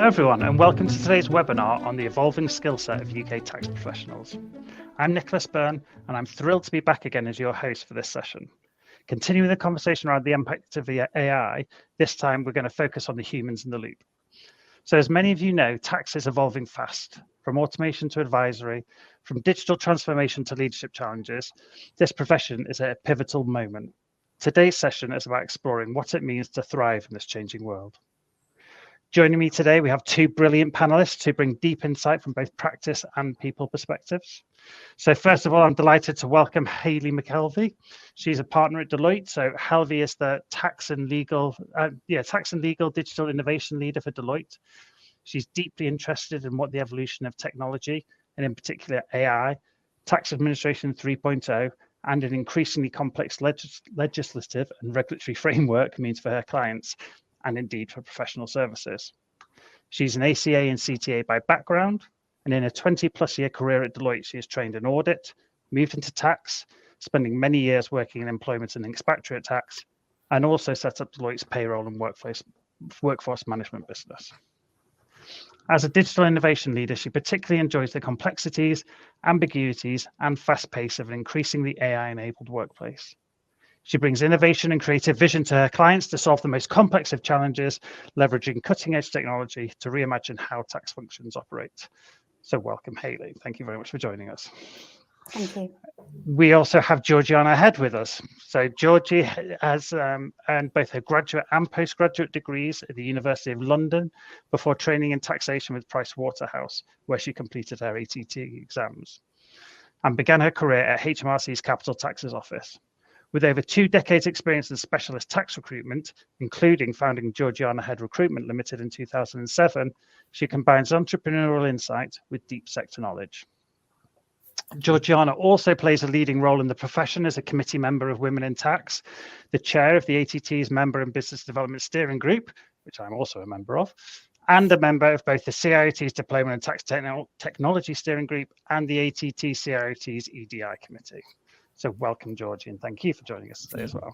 Hello everyone, and welcome to today's webinar on the evolving skill set of UK tax professionals. I'm Nicholas Byrne, and I'm thrilled to be back again as your host for this session. Continuing the conversation around the impact of the AI, this time we're going to focus on the humans in the loop. So as many of you know, tax is evolving fast, from automation to advisory, from digital transformation to leadership challenges. This profession is at a pivotal moment. Today's session is about exploring what it means to thrive in this changing world. Joining me today, we have two brilliant panelists who bring deep insight from both practice and people perspectives. So first of all, I'm delighted to welcome Hayley McKelvey. She's a partner at Deloitte. So Helvey is the tax and legal digital innovation leader for Deloitte. She's deeply interested in what the evolution of technology, and in particular AI, tax administration 3.0, and an increasingly complex legislative and regulatory framework means for her clients, and indeed for professional services. She's an ACA and CTA by background, and in a 20-plus year career at Deloitte, she has trained in audit, moved into tax, spending many years working in employment and expatriate tax, and also set up Deloitte's payroll and workforce management business. As a digital innovation leader, she particularly enjoys the complexities, ambiguities, and fast pace of an increasingly AI-enabled workplace. She brings innovation and creative vision to her clients to solve the most complex of challenges, leveraging cutting-edge technology to reimagine how tax functions operate. So welcome, Hayley. Thank you very much for joining us. Thank you. We also have Georgiana Head with us. So Georgie has earned both her graduate and postgraduate degrees at the University of London before training in taxation with Pricewaterhouse, where she completed her ATT exams, and began her career at HMRC's Capital Taxes Office. With over 2 decades experience in specialist tax recruitment, including founding Georgiana Head Recruitment Limited in 2007, she combines entrepreneurial insight with deep sector knowledge. Georgiana also plays a leading role in the profession as a committee member of Women in Tax, the chair of the ATT's Member and Business Development Steering Group, which I'm also a member of, and a member of both the CIOT's Diploma and Tax Technology Steering Group and the ATT CIOT's EDI Committee. So welcome, Georgie, and thank you for joining us today as well.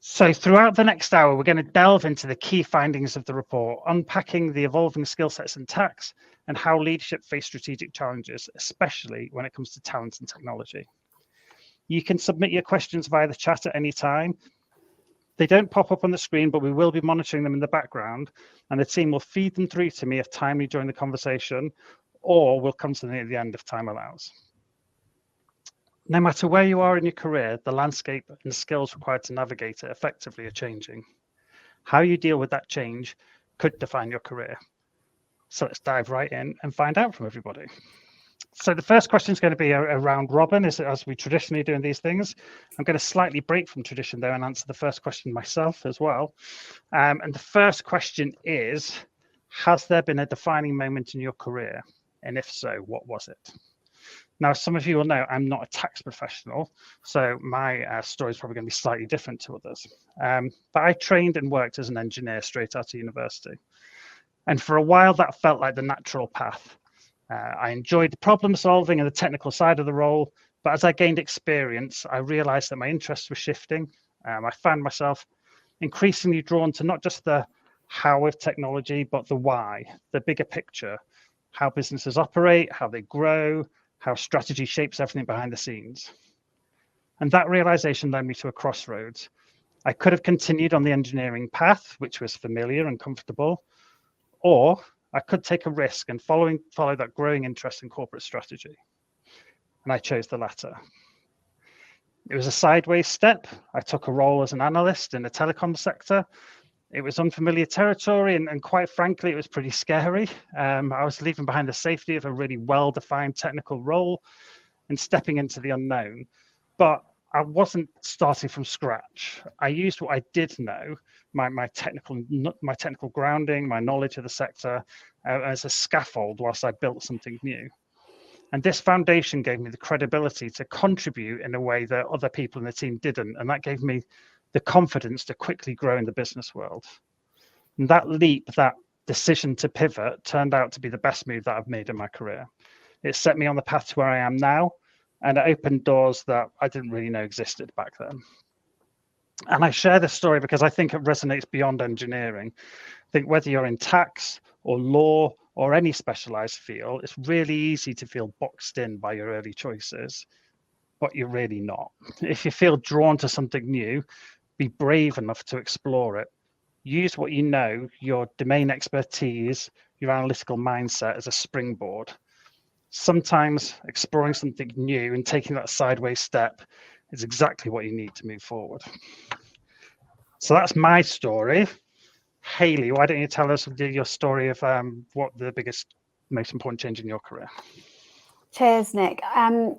So throughout the next hour, we're going to delve into the key findings of the report, unpacking the evolving skill sets in tax and how leadership face strategic challenges, especially when it comes to talent and technology. You can submit your questions via the chat at any time. They don't pop up on the screen, but we will be monitoring them in the background, and the team will feed them through to me if timely during the conversation, or we'll come to them at the end if time allows. No matter where you are in your career, the landscape and skills required to navigate it effectively are changing. How you deal with that change could define your career. So let's dive right in and find out from everybody. So the first question is going to be around Robin, as we traditionally do in these things. I'm going to slightly break from tradition though and answer the first question myself as well. And the first question is, has there been a defining moment in your career? And if so, what was it? Now, some of you will know I'm not a tax professional, so my story is probably going to be slightly different to others. But I trained and worked as an engineer straight out of university. And for a while, that felt like the natural path. I enjoyed the problem solving and the technical side of the role. But as I gained experience, I realized that my interests were shifting. I found myself increasingly drawn to not just the how of technology, but the why, the bigger picture, how businesses operate, how they grow, how strategy shapes everything behind the scenes. And that realization led me to a crossroads. I could have continued on the engineering path, which was familiar and comfortable, or I could take a risk and follow that growing interest in corporate strategy. And I chose the latter. It was a sideways step. I took a role as an analyst in the telecom sector. It was unfamiliar territory, and quite frankly, it was pretty scary. I was leaving behind the safety of a really well-defined technical role and stepping into the unknown. But I wasn't starting from scratch. I used what I did know, my technical grounding, my knowledge of the sector, as a scaffold whilst I built something new. And this foundation gave me the credibility to contribute in a way that other people in the team didn't, and that gave me the confidence to quickly grow in the business world. And that leap, that decision to pivot, turned out to be the best move that I've made in my career. It set me on the path to where I am now, and it opened doors that I didn't really know existed back then. And I share this story because I think it resonates beyond engineering. I think whether you're in tax or law or any specialized field, it's really easy to feel boxed in by your early choices, but you're really not. If you feel drawn to something new, be brave enough to explore it. Use what you know, your domain expertise, your analytical mindset as a springboard. Sometimes exploring something new and taking that sideways step is exactly what you need to move forward. So that's my story. Hayley, why don't you tell us your story of what the biggest, most important change in your career? Cheers, Nick.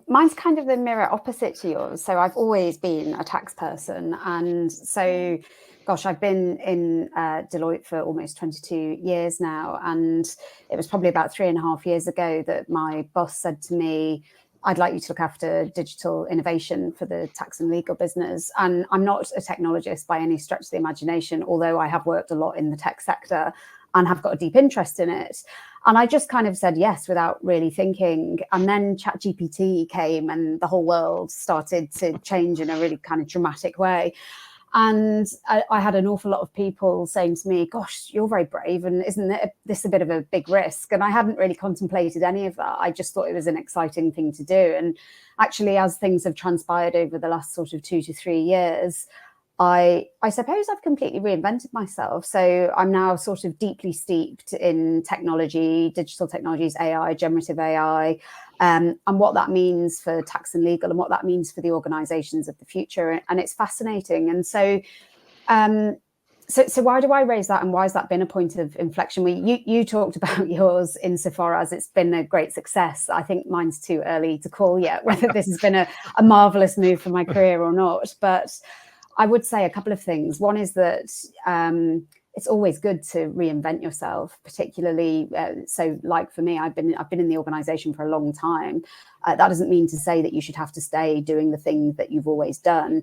Mine's kind of the mirror opposite to yours. So I've always been a tax person. And so, gosh, I've been in Deloitte for almost 22 years now. And it was probably about 3.5 years ago that my boss said to me, I'd like you to look after digital innovation for the tax and legal business. And I'm not a technologist by any stretch of the imagination, although I have worked a lot in the tech sector and have got a deep interest in it. And I just kind of said yes without really thinking. And then ChatGPT came and the whole world started to change in a really kind of dramatic way. And I had an awful lot of people saying to me, gosh, you're very brave. And isn't this a bit of a big risk? And I hadn't really contemplated any of that. I just thought it was an exciting thing to do. And actually, as things have transpired over the last sort of 2 to 3 years, I suppose I've completely reinvented myself. So I'm now sort of deeply steeped in technology, digital technologies, AI, generative AI, and what that means for tax and legal and what that means for the organizations of the future. And it's fascinating. And so, so why do I raise that, and why has that been a point of inflection? You talked about yours insofar as it's been a great success. I think mine's too early to call yet whether this has been a marvelous move for my career or not. But I would say a couple of things. One is that it's always good to reinvent yourself, particularly. So like for me, I've been in the organization for a long time. That doesn't mean to say that you should have to stay doing the things that you've always done.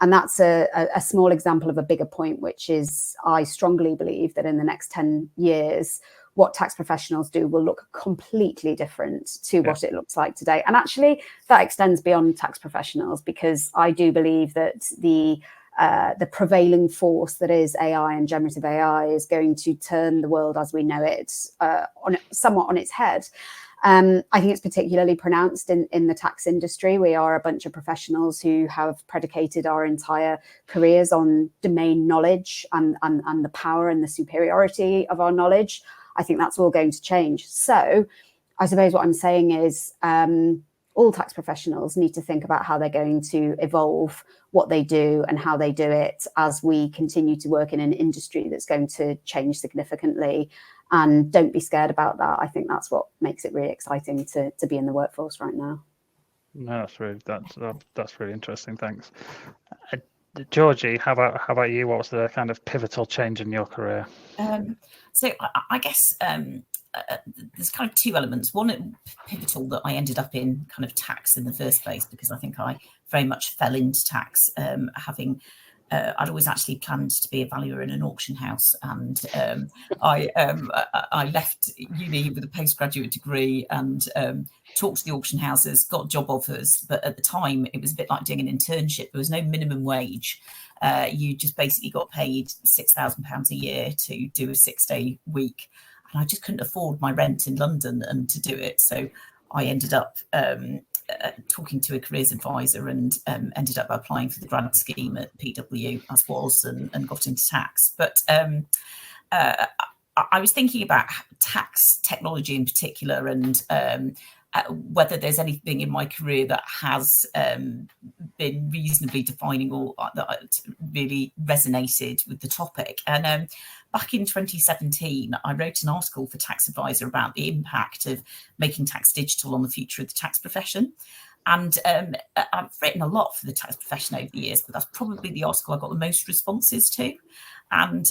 And that's a small example of a bigger point, which is I strongly believe that in the next 10 years, what tax professionals do will look completely different to what it looks like today. And actually, that extends beyond tax professionals, because I do believe that the prevailing force that is AI and generative AI is going to turn the world as we know it somewhat on its head. I think it's particularly pronounced in the tax industry. We are a bunch of professionals who have predicated our entire careers on domain knowledge and the power and the superiority of our knowledge. I think that's all going to change. So I suppose what I'm saying is all tax professionals need to think about how they're going to evolve what they do and how they do it as we continue to work in an industry that's going to change significantly. And don't be scared about that. I think that's what makes it really exciting to be in the workforce right now. No, that's really interesting. Thanks. Georgie, how about you? What was the kind of pivotal change in your career? So I guess there's kind of two elements. One, pivotal, that I ended up in kind of tax in the first place, because I think I very much fell into tax, having I'd always actually planned to be a valuer in an auction house, and I left uni with a postgraduate degree and talked to the auction houses, got job offers, but at the time it was a bit like doing an internship. There was no minimum wage. You just basically got paid £6,000 a year to do a 6-day week, and I just couldn't afford my rent in London and to do it. So I ended up talking to a careers advisor and ended up applying for the grant scheme at PW as was, and got into tax. But I was thinking about tax technology in particular, and whether there's anything in my career that has been reasonably defining or that really resonated with the topic. And back in 2017, I wrote an article for Tax Advisor about the impact of making tax digital on the future of the tax profession. And I've written a lot for the tax profession over the years, but that's probably the article I got the most responses to. And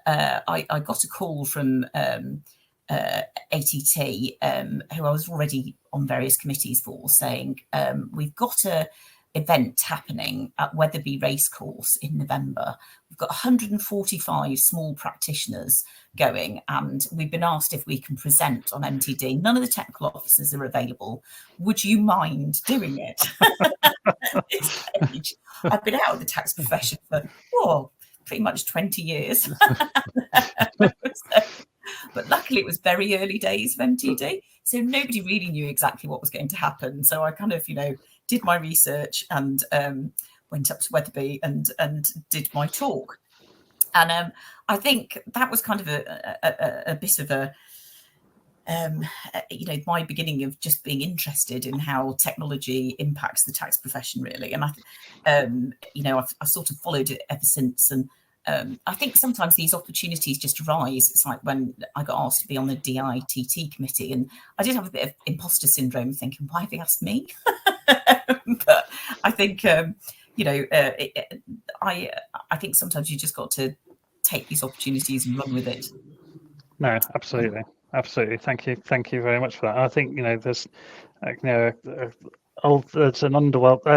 I got a call from ATT, who I was already on various committees for, saying, we've got a event happening at Wetherby Racecourse in November. We've got 145 small practitioners going, and we've been asked if we can present on MTD. None of the technical officers are available. Would you mind doing it? At this stage, I've been out of the tax profession for pretty much 20 years. But luckily it was very early days of MTD, so nobody really knew exactly what was going to happen. So I kind of, did my research and went up to Wetherby and did my talk. And I think that was kind of a bit of a my beginning of just being interested in how technology impacts the tax profession, really. And I've sort of followed it ever since. And I think sometimes these opportunities just arise. It's like when I got asked to be on the DITT committee, and I did have a bit of imposter syndrome, thinking, why have they asked me? But I think, I think sometimes you just got to take these opportunities and run with it. No, absolutely. Absolutely. Thank you very much for that. I think, there's, there's an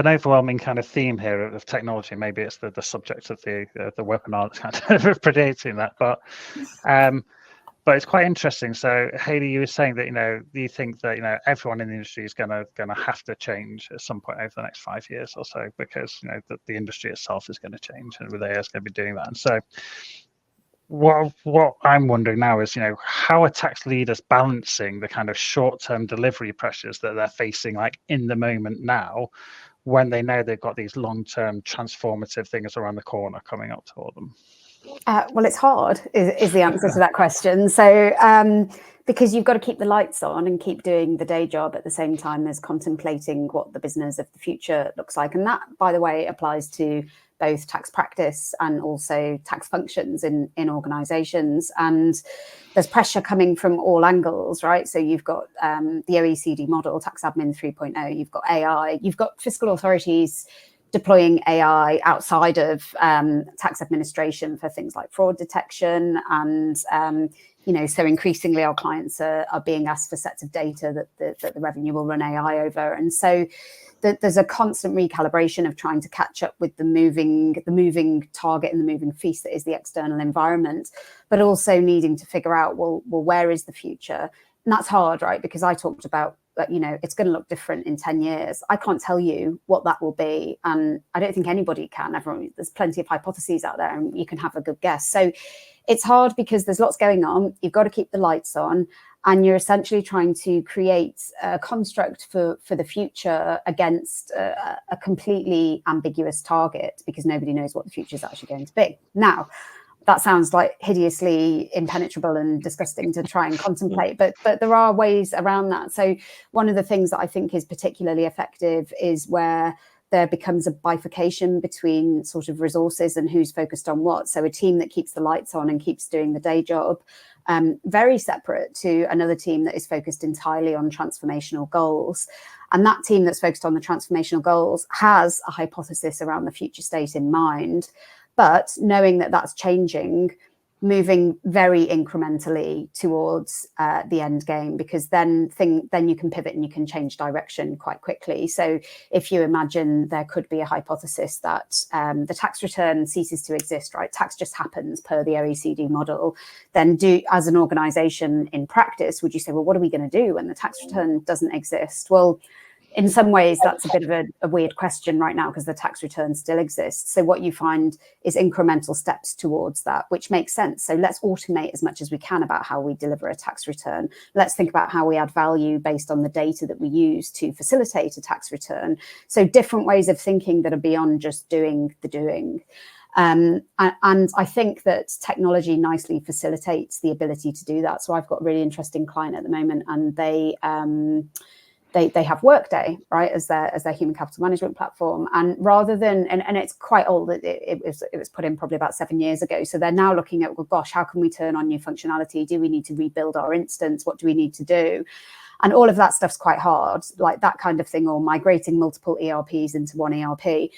overwhelming kind of theme here of technology. Maybe it's the subject of the webinar that's kind of predating that, but it's quite interesting. So Hayley, you were saying that you think that everyone in the industry is going to have to change at some point over the next 5 years or so, because the industry itself is going to change, and with AI is going to be doing that. And so what I'm wondering now is, how are tax leaders balancing the kind of short-term delivery pressures that they're facing, like in the moment now, when they know they've got these long-term transformative things around the corner coming up toward them? Well, it's hard is the answer to that question. So because you've got to keep the lights on and keep doing the day job at the same time as contemplating what the business of the future looks like. And that, by the way, applies to both tax practice and also tax functions in organizations. And there's pressure coming from all angles, right? So you've got the OECD model, Tax Admin 3.0, you've got AI, you've got fiscal authorities deploying AI outside of tax administration for things like fraud detection. And, so increasingly our clients are being asked for sets of data that the revenue will run AI over. And so there's a constant recalibration of trying to catch up with the moving target and the moving feast that is the external environment, but also needing to figure out, well, where is the future? And that's hard, right? Because I talked about that, it's going to look different in 10 years. I can't tell you what that will be. And I don't think anybody can. There's plenty of hypotheses out there and you can have a good guess. So it's hard because there's lots going on. You've got to keep the lights on. And you're essentially trying to create a construct for the future against a completely ambiguous target, because nobody knows what the future is actually going to be. Now, that sounds like hideously impenetrable and disgusting to try and contemplate, but there are ways around that. So one of the things that I think is particularly effective is where there becomes a bifurcation between sort of resources and who's focused on what. So a team that keeps the lights on and keeps doing the day job, very separate to another team that is focused entirely on transformational goals. And that team that's focused on the transformational goals has a hypothesis around the future state in mind, but knowing that that's changing, moving very incrementally towards the end game, because then you can pivot and you can change direction quite quickly. So if you imagine there could be a hypothesis that the tax return ceases to exist, right? Tax just happens per the OECD model. Then as an organization in practice, would you say, well, what are we going to do when the tax return doesn't exist? Well, in some ways, that's a bit of a weird question right now because the tax return still exists. So what you find is incremental steps towards that, which makes sense. So let's automate as much as we can about how we deliver a tax return. Let's think about how we add value based on the data that we use to facilitate a tax return. So different ways of thinking that are beyond just doing the doing. And I think that technology nicely facilitates the ability to do that. So I've got a really interesting client at the moment, and they have Workday, right, as their human capital management platform. And rather than, and it's quite old, it was put in probably about 7 years ago. So they're now looking at, well, gosh, how can we turn on new functionality? Do we need to rebuild our instance? What do we need to do? And all of that stuff's quite hard, like that kind of thing, or migrating multiple ERPs into one ERP.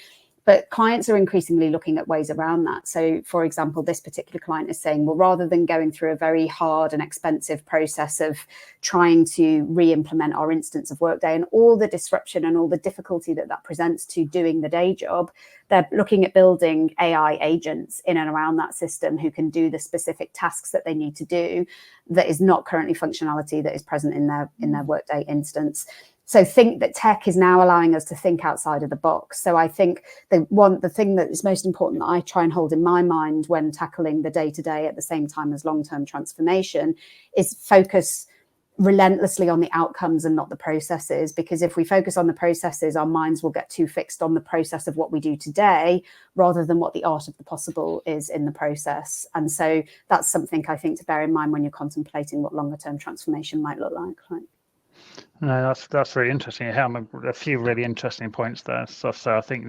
But clients are increasingly looking at ways around that. So, for example, this particular client is saying, well, rather than going through a very hard and expensive process of trying to re-implement our instance of Workday and all the disruption and all the difficulty that that presents to doing the day job, they're looking at building AI agents in and around that system who can do the specific tasks that they need to do that is not currently functionality that is present in their Workday instance. So think that tech is now allowing us to think outside of the box. So I think the thing that is most important that I try and hold in my mind when tackling the day-to-day at the same time as long-term transformation is focus relentlessly on the outcomes and not the processes. Because if we focus on the processes, our minds will get too fixed on the process of what we do today rather than what the art of the possible is in the process. And so that's something I think to bear in mind when you're contemplating what longer-term transformation might look like. No, that's really interesting. You have a few really interesting points there. So I think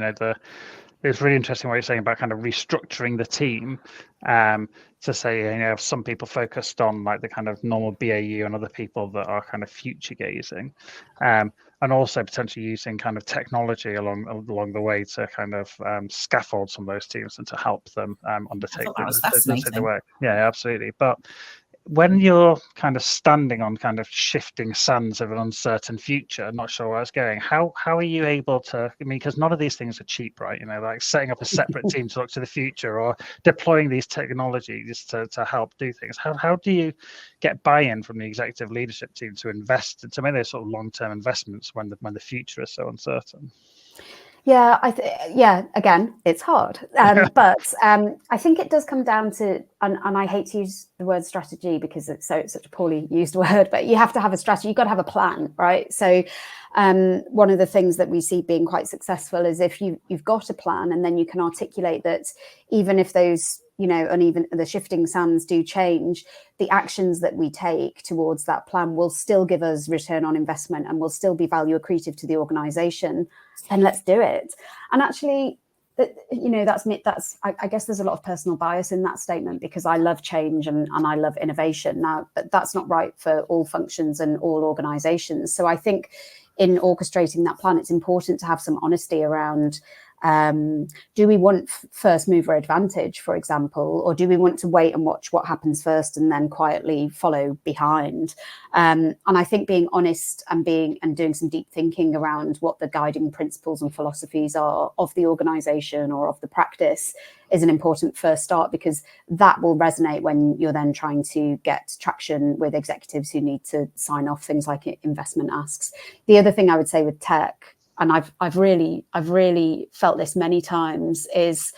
it's really interesting what you're saying about kind of restructuring the team, to say have some people focused on like the kind of normal BAU and other people that are kind of future gazing, and also potentially using kind of technology along the way to kind of scaffold some of those teams and to help them undertake the work. Yeah, absolutely. But when you're kind of standing on kind of shifting sands of an uncertain future, not sure where it's going, how are you able to, because none of these things are cheap, right? Like setting up a separate team to look to the future or deploying these technologies to help do things. How do you get buy-in from the executive leadership team to invest, to make those sort of long-term investments when the future is so uncertain? Yeah, again, it's hard. But I think it does come down to, and I hate to use the word strategy because it's such a poorly used word, but you have to have a strategy. You've got to have a plan, right? So one of the things that we see being quite successful is if you've got a plan and then you can articulate that even if those, uneven, the shifting sands do change, the actions that we take towards that plan will still give us return on investment and will still be value accretive to the organization, then let's do it. And actually, that's I guess there's a lot of personal bias in that statement because I love change and I love innovation. Now, but that's not right for all functions and all organizations. So I think in orchestrating that plan, it's important to have some honesty around, do we want first mover advantage, for example, or do we want to wait and watch what happens first and then quietly follow behind? And I think being honest and doing some deep thinking around what the guiding principles and philosophies are of the organization or of the practice is an important first start, because that will resonate when you're then trying to get traction with executives who need to sign off things like investment asks. The other thing I would say with tech, and I've really felt this many times, is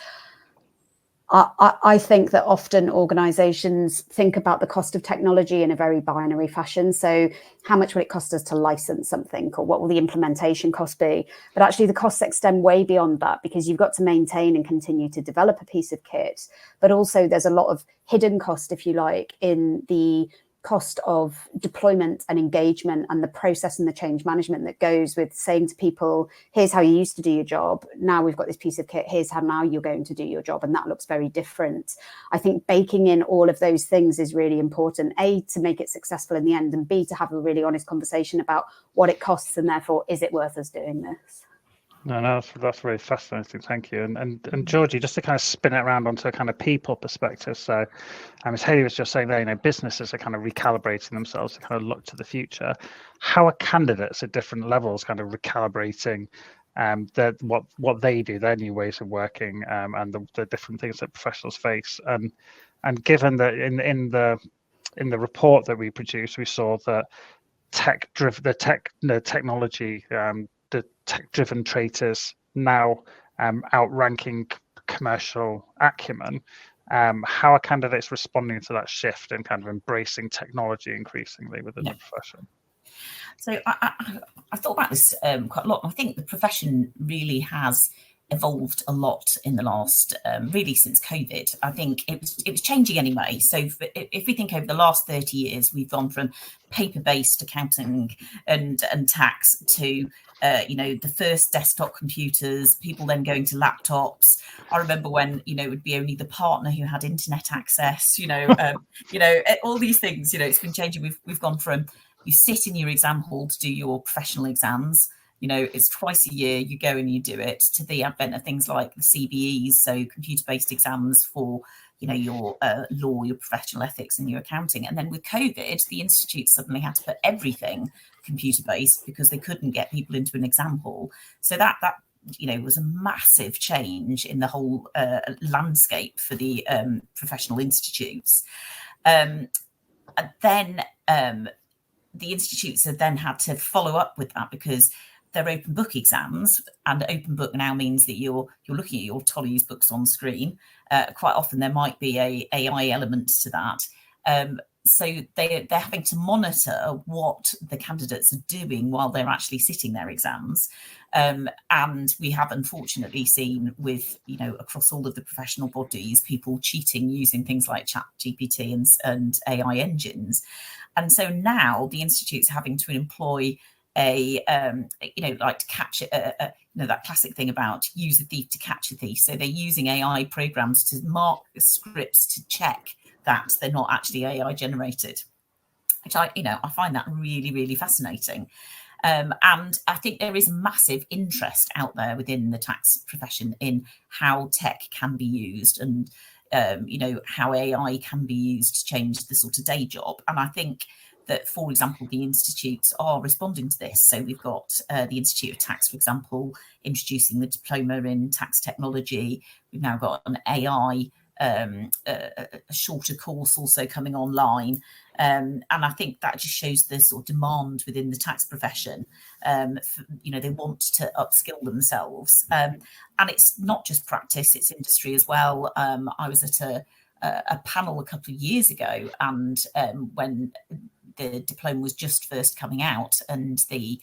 I think that often organizations think about the cost of technology in a very binary fashion. So how much will it cost us to license something, or what will the implementation cost be? But actually the costs extend way beyond that, because you've got to maintain and continue to develop a piece of kit. But also there's a lot of hidden cost, if you like, in the cost of deployment and engagement and the process and the change management that goes with saying to people, here's how you used to do your job. Now we've got this piece of kit. Here's how now you're going to do your job. And that looks very different. I think baking in all of those things is really important. A, to make it successful in the end, and B, to have a really honest conversation about what it costs and therefore, is it worth us doing this? No, that's really fascinating. Thank you. And Georgie, just to kind of spin it around onto a kind of people perspective. So, as Hayley was just saying there, businesses are kind of recalibrating themselves to kind of look to the future. How are candidates at different levels kind of recalibrating what they do, their new ways of working, and the different things that professionals face? And given that in the report that we produced, we saw that technology. The tech-driven traitors now outranking commercial acumen. How are candidates responding to that shift and kind of embracing technology increasingly within the profession? So I thought about this quite a lot. I think the profession really has evolved a lot in the last, really since COVID. I think it was changing anyway. So if we think over the last 30 years, we've gone from paper-based accounting and tax to the first desktop computers, people then going to laptops. I remember when, it would be only the partner who had internet access, all these things, it's been changing. We've gone from, you sit in your exam hall to do your professional exams, You know, it's twice a year, you go and you do it, to the advent of things like the CBEs, so computer-based exams for, you know, your law, your professional ethics and your accounting. And then with COVID, the institute suddenly had to put everything computer-based because they couldn't get people into an exam hall. So that you know, was a massive change in the whole landscape for the professional institutes. And then the institutes have then had to follow up with that, because they're open book exams, and open book now means that you're looking at your Tolley's books on screen. Quite often there might be a AI element to that. So they're having to monitor what the candidates are doing while they're actually sitting their exams. And we have unfortunately seen with, you know, across all of the professional bodies, people cheating using things like ChatGPT and AI engines. And so now the institute's having to employ a, you know, like to catch you know, that classic thing about use a thief to catch a thief. So they're using AI programs to mark the scripts to check that they're not actually AI generated, which I find that really, really fascinating. And I think there is massive interest out there within the tax profession in how tech can be used, and you know, how AI can be used to change the sort of day job. And I think that, for example, the institutes are responding to this. So we've got the Institute of Tax, for example, introducing the diploma in tax technology. We've now got an AI a shorter course also coming online, and I think that just shows the sort of demand within the tax profession. You know, they want to upskill themselves, and it's not just practice, it's industry as well. I was at a panel a couple of years ago, and when the diploma was just first coming out, and the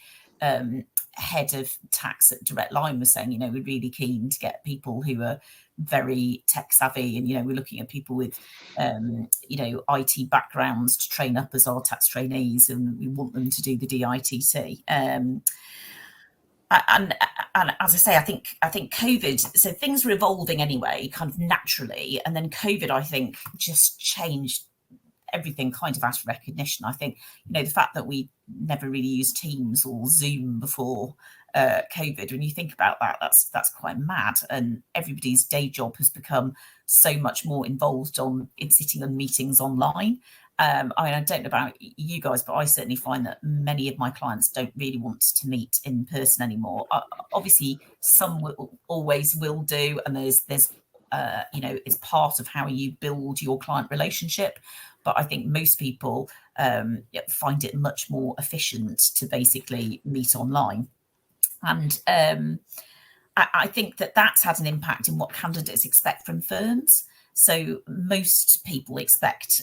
head of tax at Direct Line was saying, you know, we're really keen to get people who are very tech savvy, and, you know, we're looking at people with you know, IT backgrounds to train up as our tax trainees, and we want them to do the DITT. And as I say, I think COVID, so things were evolving anyway, kind of naturally, and then COVID, I think, just changed everything kind of out of recognition. I think, you know, the fact that we never really used Teams or Zoom before COVID, when you think about that, that's quite mad. And everybody's day job has become so much more involved in sitting on meetings online. I mean, I don't know about you guys, but I certainly find that many of my clients don't really want to meet in person anymore. Obviously, some always will do, and there's you know, it's part of how you build your client relationship. But I think most people find it much more efficient to basically meet online. And I think that that's had an impact in what candidates expect from firms. So most people expect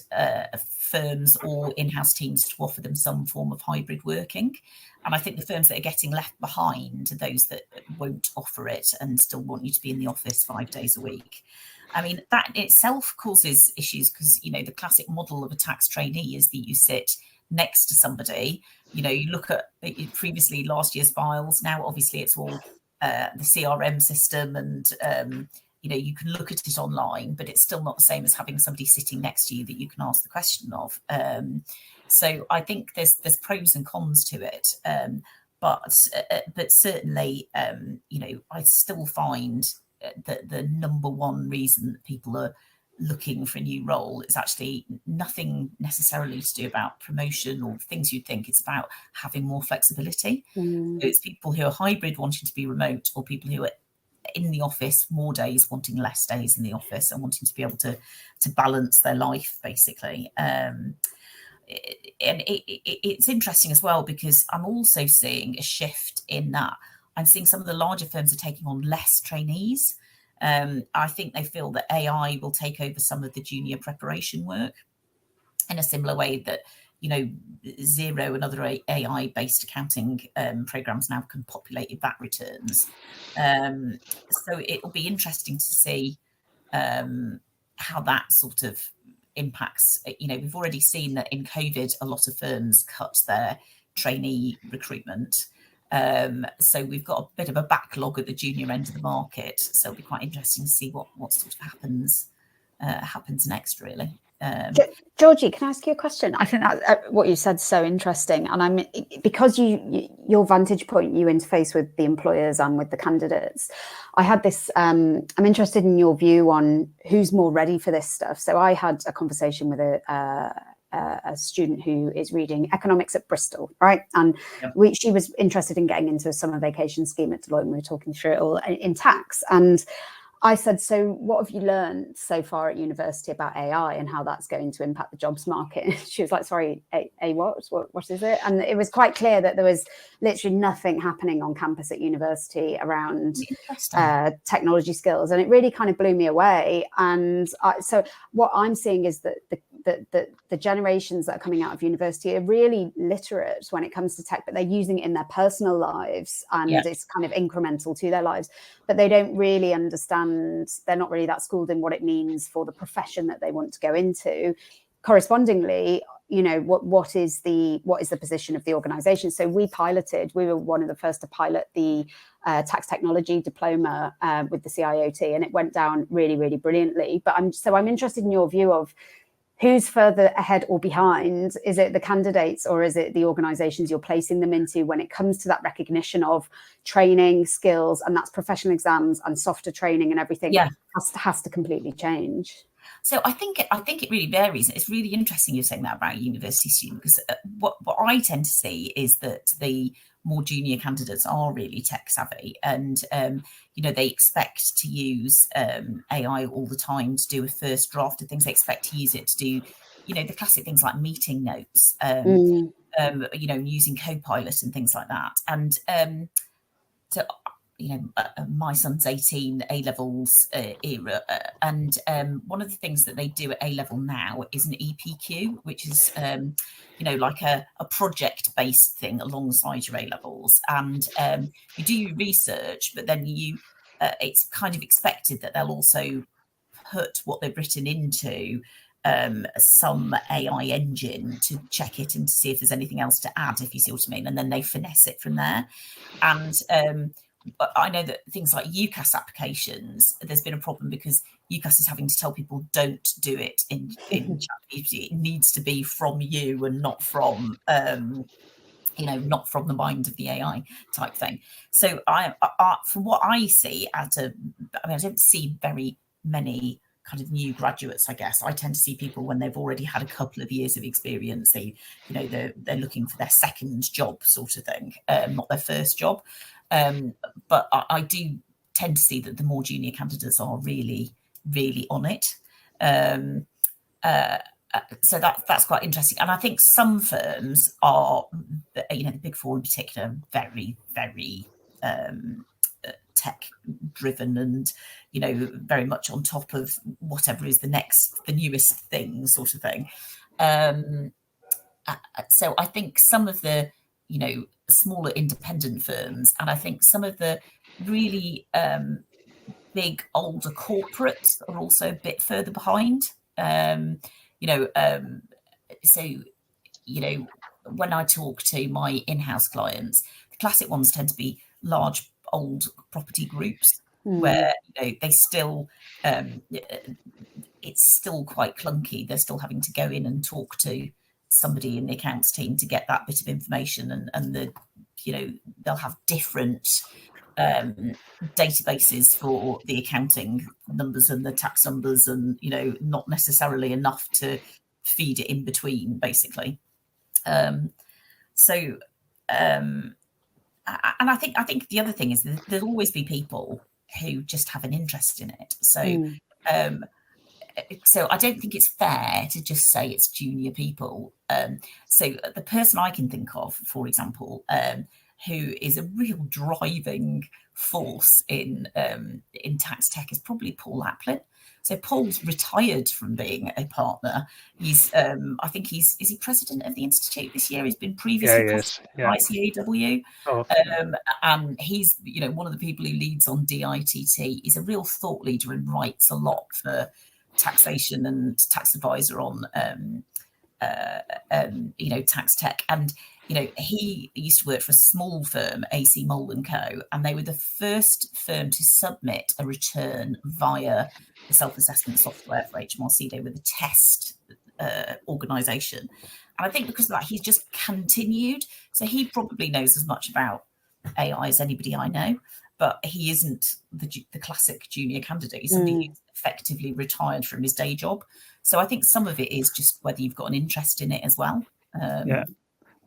firms or in-house teams to offer them some form of hybrid working. And I think the firms that are getting left behind are those that won't offer it and still want you to be in the office 5 days a week. I mean, that in itself causes issues, because, you know, the classic model of a tax trainee is that you sit next to somebody. You know, you look at previously last year's files. Now, obviously, it's all the CRM system, and you know, you can look at it online, but it's still not the same as having somebody sitting next to you that you can ask the question of. So I think there's pros and cons to it, but certainly, you know, I still find that the number one reason that people are looking for a new role is actually nothing necessarily to do about promotion or things you'd think. It's about having more flexibility. So it's people who are hybrid wanting to be remote, or people who are in the office more days wanting less days in the office and wanting to be able to balance their life, basically. And it's interesting as well, because I'm also seeing a shift in that I'm seeing some of the larger firms are taking on less trainees. I think they feel that AI will take over some of the junior preparation work in a similar way that, you know, Xero and other AI-based accounting programs now can populate your VAT returns. So it will be interesting to see how that sort of impacts. You know, we've already seen that in COVID, a lot of firms cut their trainee recruitment. So we've got a bit of a backlog at the junior end of the market. So it'll be quite interesting to see what sort of happens next, really. Georgie, can I ask you a question? I think that what you said is so interesting, and because your vantage point, you interface with the employers and with the candidates. I had this. I'm interested in your view on who's more ready for this stuff. So I had a conversation with a student who is reading economics at Bristol, right? And she was interested in getting into a summer vacation scheme at Deloitte, and we were talking through it all in tax. And I said, so what have you learned so far at university about AI and how that's going to impact the jobs market? She was like, sorry, what is it? And it was quite clear that there was literally nothing happening on campus at university around technology skills. And it really kind of blew me away. And so what I'm seeing is that the generations that are coming out of university are really literate when it comes to tech, but they're using it in their personal lives, and it's kind of incremental to their lives, but they don't really understand. They're not really that schooled in what it means for the profession that they want to go into. Correspondingly, what is the position of the organization? So we were one of the first to pilot the tax technology diploma with the CIOT, and it went down really, really brilliantly. But I'm interested in your view of who's further ahead or behind. Is it the candidates, or is it the organizations you're placing them into when it comes to that recognition of training, skills, and that's professional exams and softer training and everything has to completely change? So I think it really varies. It's really interesting you're saying that about university students, because what I tend to see is that the more junior candidates are really tech savvy, and they expect to use AI all the time to do a first draft of things. They expect to use it to do the classic things like meeting notes, using Copilot and things like that. And so my son's 18, A-levels era, and one of the things that they do at A-level now is an EPQ, which is like a project-based thing alongside your A-levels, and you do your research, but then it's kind of expected that they'll also put what they've written into some AI engine to check it and to see if there's anything else to add, if you see what I mean, and then they finesse it from there. And but I know that things like UCAS applications, there's been a problem because UCAS is having to tell people don't do it in ChatGPT. It needs to be from you and not from not from the mind of the AI type thing. So I from what I see I don't see very many kind of new graduates, I guess. I tend to see people when they've already had a couple of years of experience. They're looking for their second job sort of thing, not their first job. But I do tend to see that the more junior candidates are really, really on it. So that's quite interesting. And I think some firms are, the Big Four in particular, very, very tech driven, and very much on top of whatever is the newest thing sort of thing. So I think some of the smaller independent firms, and I think some of the really big older corporates are also a bit further behind. So when I talk to my in-house clients, the classic ones tend to be large old property groups where they still it's still quite clunky. They're still having to go in and talk to somebody in the accounts team to get that bit of information, and they'll have different databases for the accounting numbers and the tax numbers, and not necessarily enough to feed it in between, basically. And I think the other thing is that there'll always be people who just have an interest in it. So so I don't think it's fair to just say it's junior people. So the person I can think of, for example, who is a real driving force in tax tech is probably Paul Applin. So Paul's retired from being a partner. He's, I think is he president of the Institute this year? He's been previously president of ICAW. Oh. And he's, one of the people who leads on DITT. He's a real thought leader and writes a lot for taxation and tax advisor on tax tech. And he used to work for a small firm, AC Mole & Co, and they were the first firm to submit a return via the self-assessment software for HMRC. They were the test organisation. And I think because of that, he's just continued. So he probably knows as much about AI as anybody I know, but he isn't the classic junior candidate. He's somebody who's effectively retired from his day job. So I think some of it is just whether you've got an interest in it as well.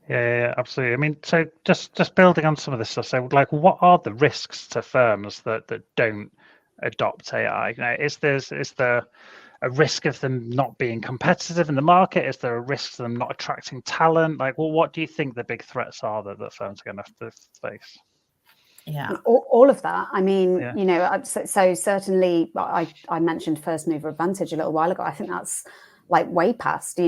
Yeah, absolutely. I mean, so just building on some of this stuff. So, like, what are the risks to firms that don't adopt AI? Is there a risk of them not being competitive in the market? Is there a risk of them not attracting talent? Like, well, what do you think the big threats are that firms are going to have to face? Yeah, all of that. I mean, so certainly I mentioned first mover advantage a little while ago. I think that's like way past,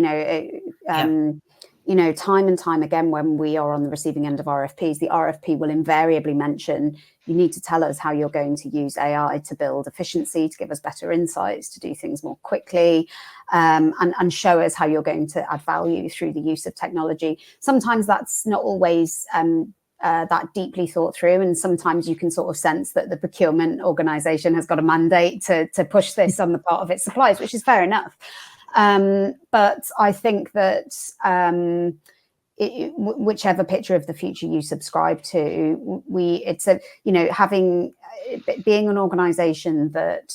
time and time again, when we are on the receiving end of RFPs, the RFP will invariably mention, you need to tell us how you're going to use AI to build efficiency, to give us better insights, to do things more quickly, and show us how you're going to add value through the use of technology. Sometimes that's not always that deeply thought through, and sometimes you can sort of sense that the procurement organisation has got a mandate to push this on the part of its suppliers, which is fair enough. But I think that whichever picture of the future you subscribe to, being an organisation that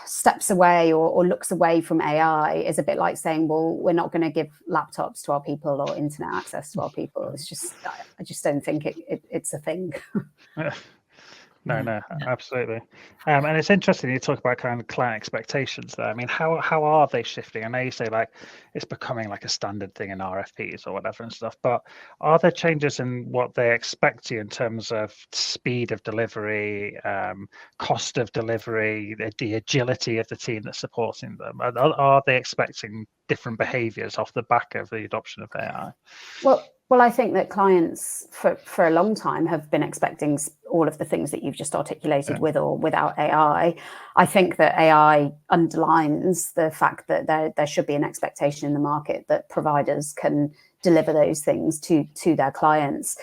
steps away or looks away from AI is a bit like saying, well, we're not going to give laptops to our people or internet access to our people. It's just, I just don't think it's a thing. No, absolutely. And it's interesting you talk about kind of client expectations there. I mean, how are they shifting? I know you say like it's becoming like a standard thing in RFPs or whatever and stuff, but are there changes in what they expect you in terms of speed of delivery, cost of delivery, the agility of the team that's supporting them? Are they expecting different behaviors off the back of the adoption of AI? Well, I think that clients for a long time have been expecting all of the things that you've just articulated with or without AI. I think that AI underlines the fact that there should be an expectation in the market that providers can deliver those things to their clients.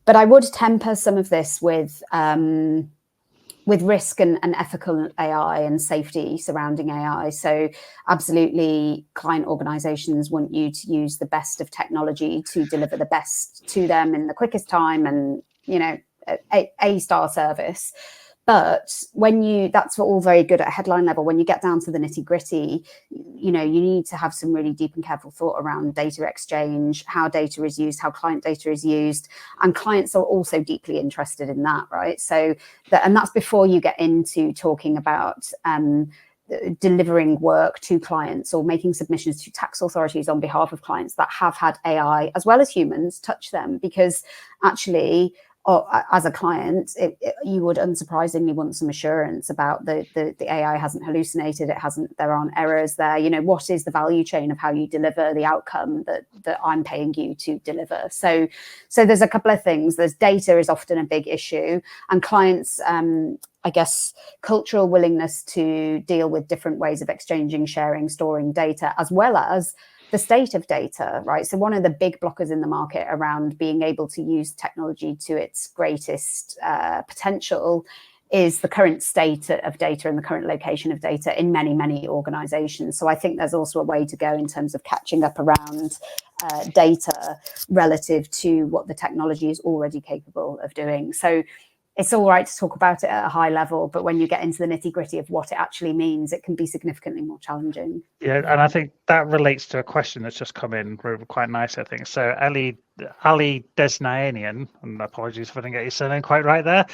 But I would temper some of this with risk and ethical AI and safety surrounding AI. So absolutely, client organizations want you to use the best of technology to deliver the best to them in the quickest time and, a star service. But that's all very good at a headline level. When you get down to the nitty gritty, you need to have some really deep and careful thought around data exchange, how data is used, how client data is used. And clients are also deeply interested in that, right? So and that's before you get into talking about delivering work to clients or making submissions to tax authorities on behalf of clients that have had AI as well as humans touch them, because actually, as a client, you would unsurprisingly want some assurance about the AI hasn't hallucinated, there aren't errors there. What is the value chain of how you deliver the outcome that I'm paying you to deliver? So there's a couple of things. There's data is often a big issue, and clients, I guess, cultural willingness to deal with different ways of exchanging, sharing, storing data, as well as the state of data, right? So one of the big blockers in the market around being able to use technology to its greatest potential is the current state of data and the current location of data in many, many organizations. So I think there's also a way to go in terms of catching up around data relative to what the technology is already capable of doing. So it's all right to talk about it at a high level, but when you get into the nitty gritty of what it actually means, it can be significantly more challenging. Yeah, and I think that relates to a question that's just come in quite nice, I think. So Ali Desnaanian, and apologies if I didn't get your surname quite right there.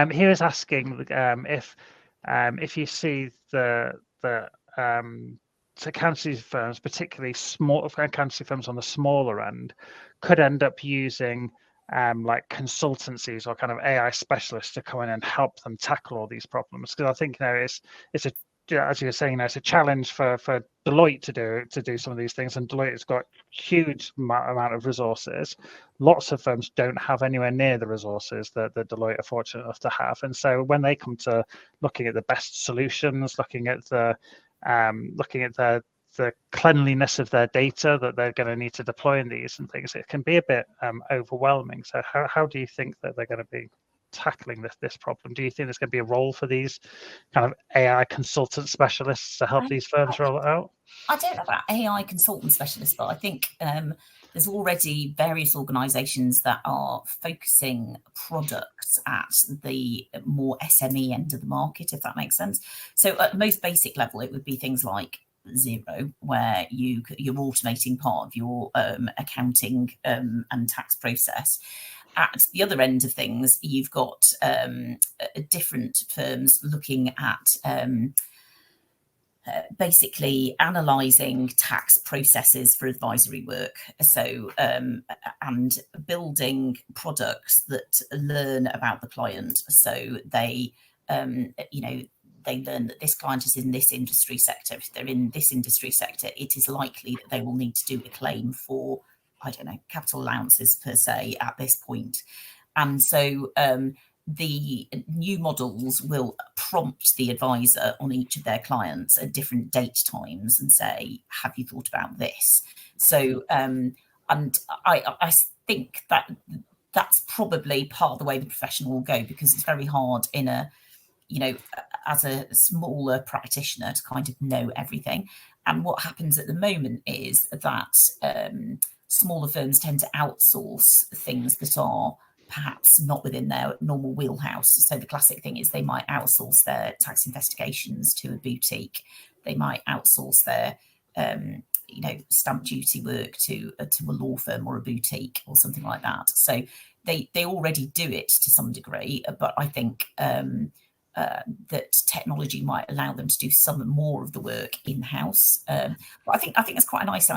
He was asking if you see the accountancy firms, particularly small accountancy firms on the smaller end, could end up using like consultancies or kind of AI specialists to come in and help them tackle all these problems. Because I think it's a, as you were saying, it's a challenge for Deloitte to do some of these things, and Deloitte has got huge amount of resources. Lots of firms don't have anywhere near the resources that Deloitte are fortunate enough to have, and so when they come to looking at the best solutions, looking at the the cleanliness of their data that they're going to need to deploy in these and things, it can be a bit overwhelming. So how do you think that they're going to be tackling this problem? Do you think there's going to be a role for these kind of AI consultant specialists to help these firms roll it out? I don't know about AI consultant specialists, but I think there's already various organisations that are focusing products at the more SME end of the market, if that makes sense. So at the most basic level, it would be things like Xero, where you're automating part of your accounting and tax process. At the other end of things, you've got different firms looking at basically analysing tax processes for advisory work. So and building products that learn about the client. So they they learn that this client is in this industry sector. If they're in this industry sector, it is likely that they will need to do a claim for, I don't know, capital allowances per se at this point. And so the new models will prompt the advisor on each of their clients at different date times and say, have you thought about this? So, and I think that that's probably part of the way the profession will go, because it's very hard in a, as a smaller practitioner to kind of know everything. And what happens at the moment is that smaller firms tend to outsource things that are perhaps not within their normal wheelhouse. So the classic thing is they might outsource their tax investigations to a boutique. They might outsource their stamp duty work to a law firm or a boutique or something like that. So they already do it to some degree, but I think that technology might allow them to do some more of the work in-house. But I think it's quite a nice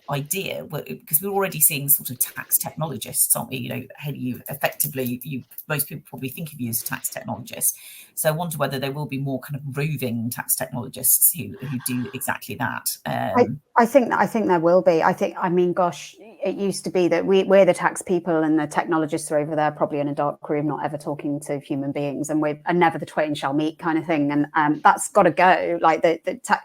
idea, because we're already seeing sort of tax technologists, aren't we? How you effectively, most people probably think of you as a tax technologist. So I wonder whether there will be more kind of roving tax technologists who do exactly that. I think there will be. Gosh, it used to be that we're the tax people and the technologists are over there, probably in a dark room, not ever talking to human beings, and never the twain shall meet kind of thing. And that's got to go. Like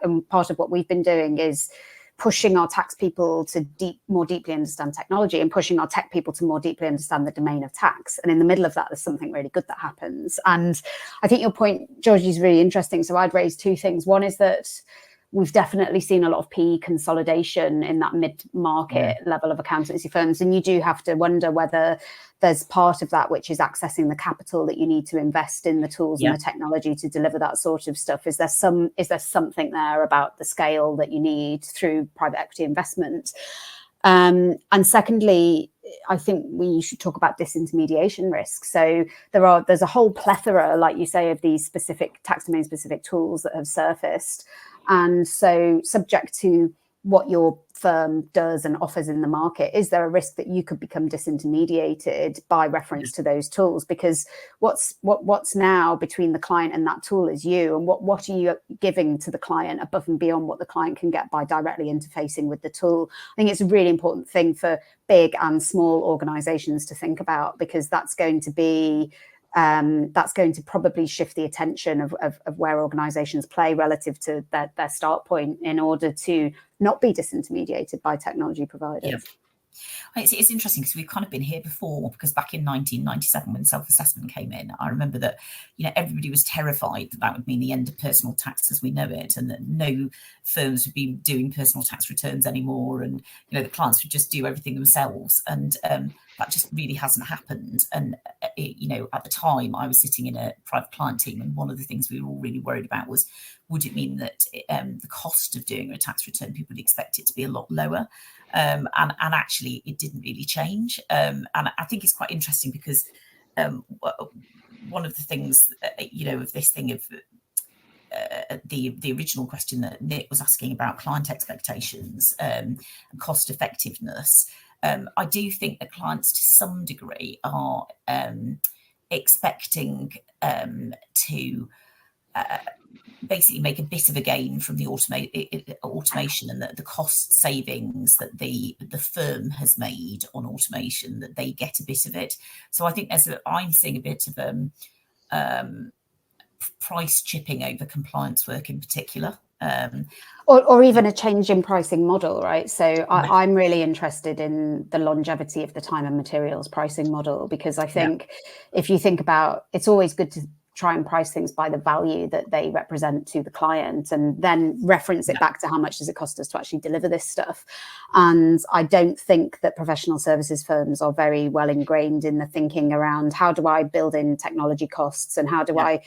and part of what we've been doing is pushing our tax people to more deeply understand technology, and pushing our tech people to more deeply understand the domain of tax. And in the middle of that, there's something really good that happens. And I think your point, Georgie, is really interesting. So I'd raise two things. One is that we've definitely seen a lot of PE consolidation in that mid-market level of accountancy firms. And you do have to wonder whether there's part of that which is accessing the capital that you need to invest in the tools and the technology to deliver that sort of stuff. Is there something there about the scale that you need through private equity investment? And secondly, I think we should talk about disintermediation risk. So there's a whole plethora, like you say, of these specific tax domain specific tools that have surfaced. And so subject to what your firm does and offers in the market, is there a risk that you could become disintermediated by reference to those tools? Because what's now between the client and that tool is you, and what are you giving to the client above and beyond what the client can get by directly interfacing with the tool? I think it's a really important thing for big and small organizations to think about, because that's going to probably shift the attention of where organizations play relative to their start point, in order to not be disintermediated by technology providers. Yeah. It's interesting, because we've kind of been here before, because back in 1997, when self-assessment came in, I remember that everybody was terrified that would mean the end of personal tax as we know it, and that no firms would be doing personal tax returns anymore, and the clients would just do everything themselves, and that just really hasn't happened. And at the time, I was sitting in a private client team, and one of the things we were all really worried about was, would it mean that the cost of doing a tax return, people would expect it to be a lot lower? And actually, it didn't really change. And I think it's quite interesting, because one of the things, of this thing of the original question that Nick was asking about client expectations and cost effectiveness, I do think that clients to some degree are expecting to basically make a bit of a gain from the automation, and the cost savings that the firm has made on automation, that they get a bit of it. So I think I'm seeing a bit of price chipping over compliance work in particular. Or even a change in pricing model, right? So I'm really interested in the longevity of the time and materials pricing model, because I think if you think about, it's always good to try and price things by the value that they represent to the client, and then reference it back to how much does it cost us to actually deliver this stuff. And I don't think that professional services firms are very well ingrained in the thinking around, how do I build in technology costs, and how do I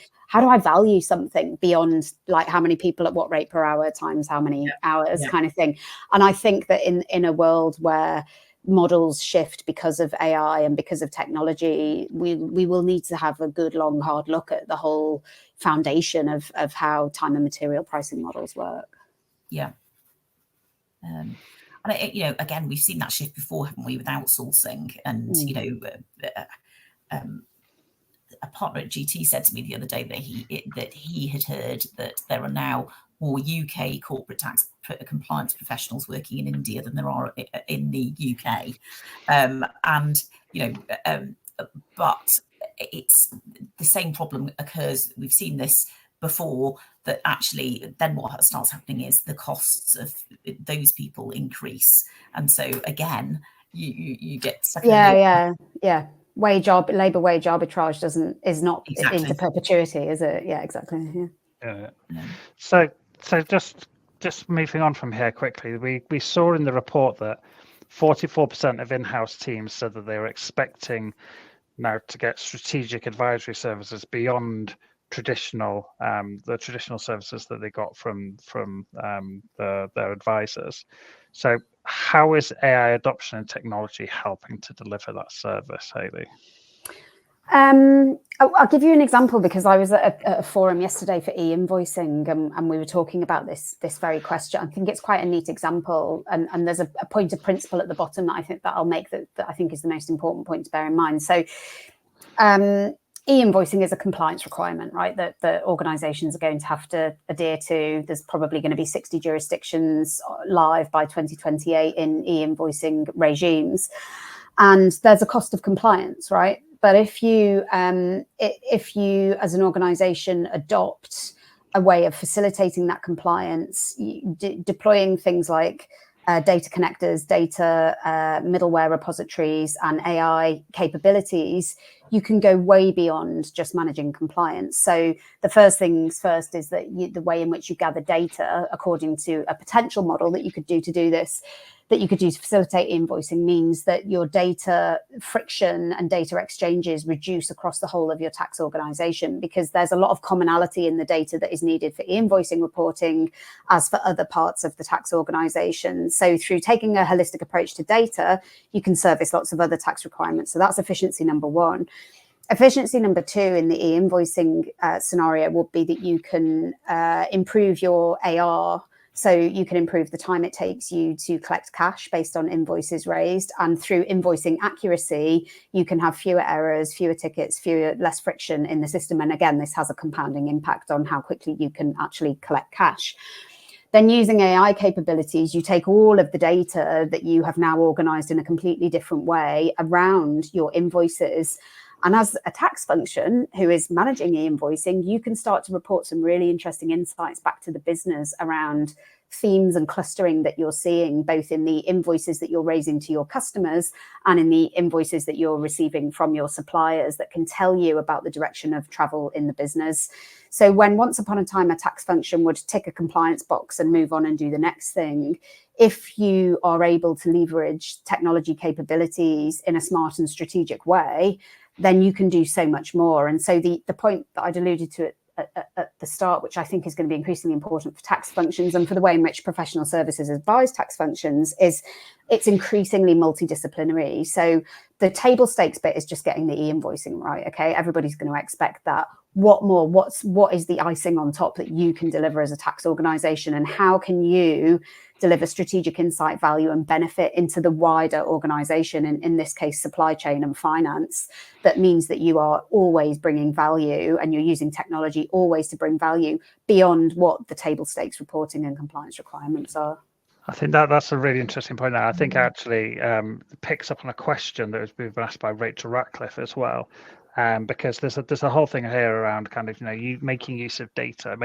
value something beyond like how many people at what rate per hour times how many hours kind of thing. And I think that in a world where models shift because of AI and because of technology, we will need to have a good long hard look at the whole foundation of how time and material pricing models work. And again, we've seen that shift before, haven't we, with outsourcing? And a partner at GT said to me the other day that he had heard that there are now more UK corporate tax compliance professionals working in India than there are in the UK, but it's the same problem occurs. We've seen this before, that actually then what starts happening is the costs of those people increase, and so again you get stuck in labor wage arbitrage is not into perpetuity, is it? Exactly. So just moving on from here quickly, we saw in the report that 44% of in-house teams said that they were expecting now to get strategic advisory services beyond the traditional services that they got from their advisors. So how is AI adoption and technology helping to deliver that service, Hayley? I'll give you an example, because I was at a forum yesterday for e-invoicing, and we were talking about this very question. I think it's quite a neat example, and there's a point of principle at the bottom that I think that I'll make that I think is the most important point to bear in mind. So e-invoicing is a compliance requirement, right, that the organizations are going to have to adhere to. There's probably going to be 60 jurisdictions live by 2028 in e-invoicing regimes, and there's a cost of compliance, right? But if you as an organization adopt a way of facilitating that compliance, deploying things like data connectors, data middleware repositories, and AI capabilities, you can go way beyond just managing compliance. So the first things first is that the way in which you gather data, according to a potential model that you could do to do this, that you could do to facilitate invoicing, means that your data friction and data exchanges reduce across the whole of your tax organization, because there's a lot of commonality in the data that is needed for invoicing reporting as for other parts of the tax organization. So through taking a holistic approach to data, you can service lots of other tax requirements. So that's efficiency number one. Efficiency number two in the e-invoicing scenario would be that you can improve your AR. So you can improve the time it takes you to collect cash based on invoices raised. And through invoicing accuracy, you can have fewer errors, fewer tickets, less friction in the system. And again, this has a compounding impact on how quickly you can actually collect cash. Then using AI capabilities, you take all of the data that you have now organized in a completely different way around your invoices. And as a tax function who is managing e-invoicing, you can start to report some really interesting insights back to the business around themes and clustering that you're seeing, both in the invoices that you're raising to your customers and in the invoices that you're receiving from your suppliers, that can tell you about the direction of travel in the business. So when once upon a time a tax function would tick a compliance box and move on and do the next thing, if you are able to leverage technology capabilities in a smart and strategic way, then you can do so much more. And so the point that I'd alluded to at the start, which I think is going to be increasingly important for tax functions and for the way in which professional services advise tax functions, is it's increasingly multidisciplinary. So the table stakes bit is just getting the e-invoicing right. Okay, everybody's going to expect that. What more? What is the icing on top that you can deliver as a tax organization, and how can you deliver strategic insight, value, and benefit into the wider organization, in this case, supply chain and finance, that means that you are always bringing value and you're using technology always to bring value beyond what the table stakes reporting and compliance requirements are. I think that's a really interesting point. Now, I think actually picks up on a question that was been asked by Rachel Ratcliffe as well, because there's a whole thing here around kind of you making use of data in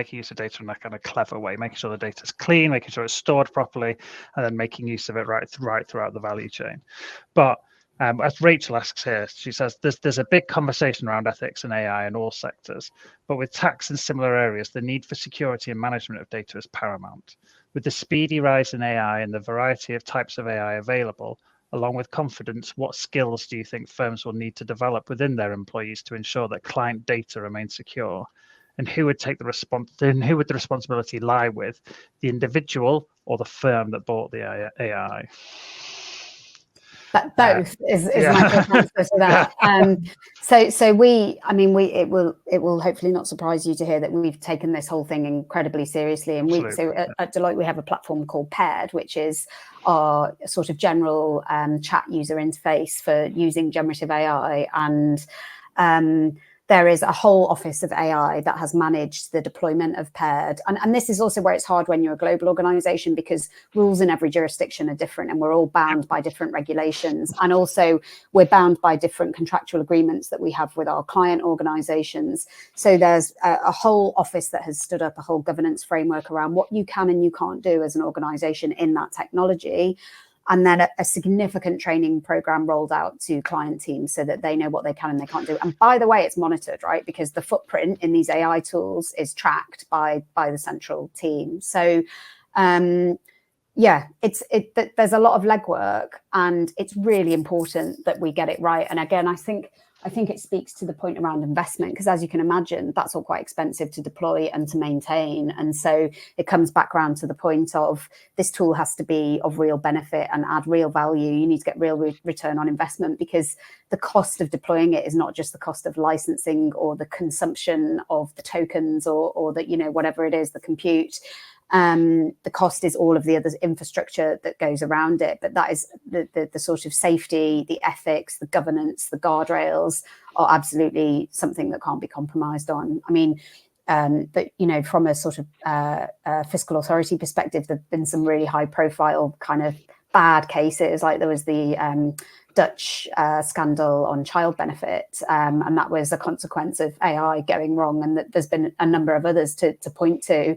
a kind of clever way, making sure the data's clean, making sure it's stored properly, and then making use of it right throughout the value chain. But as Rachel asks here, she says there's a big conversation around ethics and AI in all sectors, but with tax and similar areas, the need for security and management of data is paramount. With the speedy rise in AI and the variety of types of AI available, along with confidence, what skills do you think firms will need to develop within their employees to ensure that client data remains secure? And who would take who would the responsibility lie with, the individual or the firm that bought the AI? But both is my quick answer to that. It will hopefully not surprise you to hear that we've taken this whole thing incredibly seriously. And at Deloitte, we have a platform called Paired, which is our sort of general chat user interface for using generative AI. And there is a whole office of AI that has managed the deployment of Paired. And this is also where it's hard when you're a global organization, because rules in every jurisdiction are different and we're all bound by different regulations. And also we're bound by different contractual agreements that we have with our client organizations. So there's a whole office that has stood up a whole governance framework around what you can and you can't do as an organization in that technology. And then a significant training program rolled out to client teams so that they know what they can and they can't do. And by the way, it's monitored, right? Because the footprint in these AI tools is tracked by the central team. So, there's a lot of legwork, and it's really important that we get it right. And again, I think it speaks to the point around investment, because as you can imagine, that's all quite expensive to deploy and to maintain. And so it comes back around to the point of this tool has to be of real benefit and add real value. You need to get real return on investment, because the cost of deploying it is not just the cost of licensing or the consumption of the tokens or the, whatever it is, the compute. The cost is all of the other infrastructure that goes around it, but that is the sort of safety, the ethics, the governance, the guardrails are absolutely something that can't be compromised on. I mean, but from a sort of fiscal authority perspective, there've been some really high profile kind of bad cases, like there was the Dutch scandal on child benefit, and that was a consequence of AI going wrong, and there's been a number of others to point to.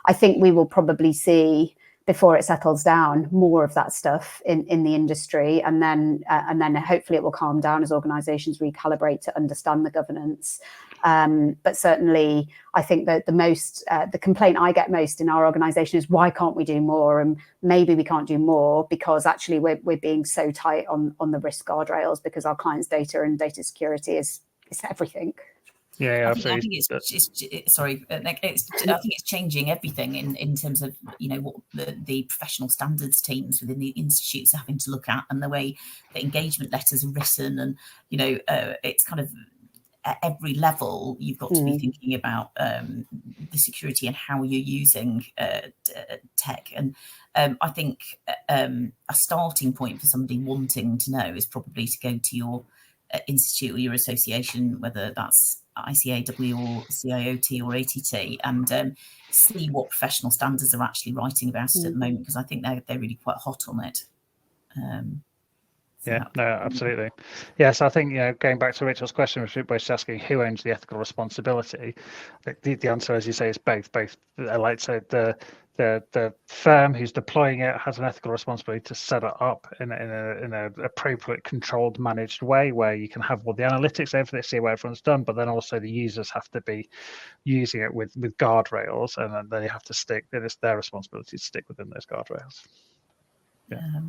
I think we will probably see, before it settles down, more of that stuff in the industry, and then hopefully it will calm down as organisations recalibrate to understand the governance. But certainly, I think that the complaint I get most in our organisation is, why can't we do more? And maybe we can't do more because actually we're being so tight on the risk guardrails, because our clients' data and data security is everything. Yeah, absolutely. I think it's changing everything in terms of what the professional standards teams within the institutes are having to look at, and the way the engagement letters are written, and it's kind of at every level you've got to be thinking about the security and how you're using tech. And I think a starting point for somebody wanting to know is probably to go to your institute or your association, whether that's ICAW or CIOT or ATT, and see what professional standards are actually writing about it at the moment, because I think they're really quite hot on it. Absolutely. Yes, I think going back to Rachel's question, which was asking who owns the ethical responsibility. The answer, as you say, is both. Like, so the firm who's deploying it has an ethical responsibility to set it up in an appropriate, controlled, managed way, where you can have all the analytics over this, see where everyone's done, but then also the users have to be using it with guardrails, and then they have to stick. It is their responsibility to stick within those guardrails. Yeah,